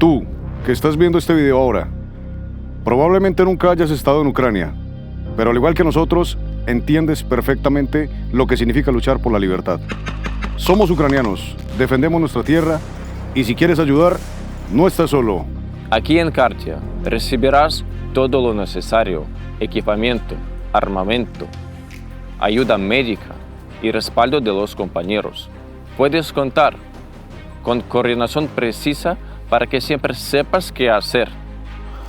Tú, que estás viendo este video ahora, probablemente nunca hayas estado en Ucrania, pero al igual que nosotros, entiendes perfectamente lo que significa luchar por la libertad. Somos ucranianos, defendemos nuestra tierra y si quieres ayudar, no estás solo. Aquí en Khartia recibirás todo lo necesario: equipamiento, armamento, ayuda médica y respaldo de los compañeros. Puedes contar con coordinación precisa para que siempre sepas qué hacer.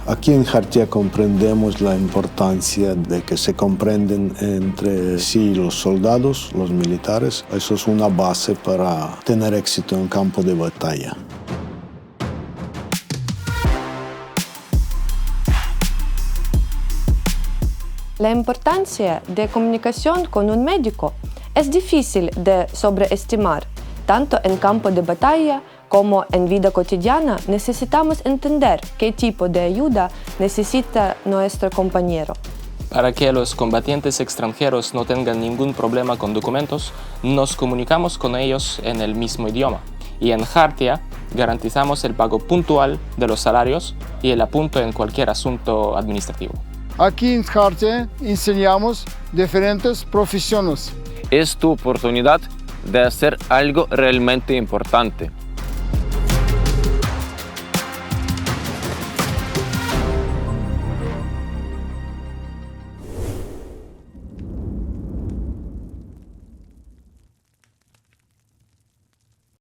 Aquí en Khartia comprendemos la importancia de que se comprenden entre sí los soldados, los militares. Eso es una base para tener éxito en campo de batalla. La importancia de comunicación con un médico es difícil de sobreestimar. Tanto en campo de batalla como en vida cotidiana necesitamos entender qué tipo de ayuda necesita nuestro compañero. Para que los combatientes extranjeros no tengan ningún problema con documentos, nos comunicamos con ellos en el mismo idioma. Y en Khartia garantizamos el pago puntual de los salarios y el apunto en cualquier asunto administrativo. Aquí en Khartia enseñamos diferentes profesiones. Es tu oportunidad de hacer algo realmente importante.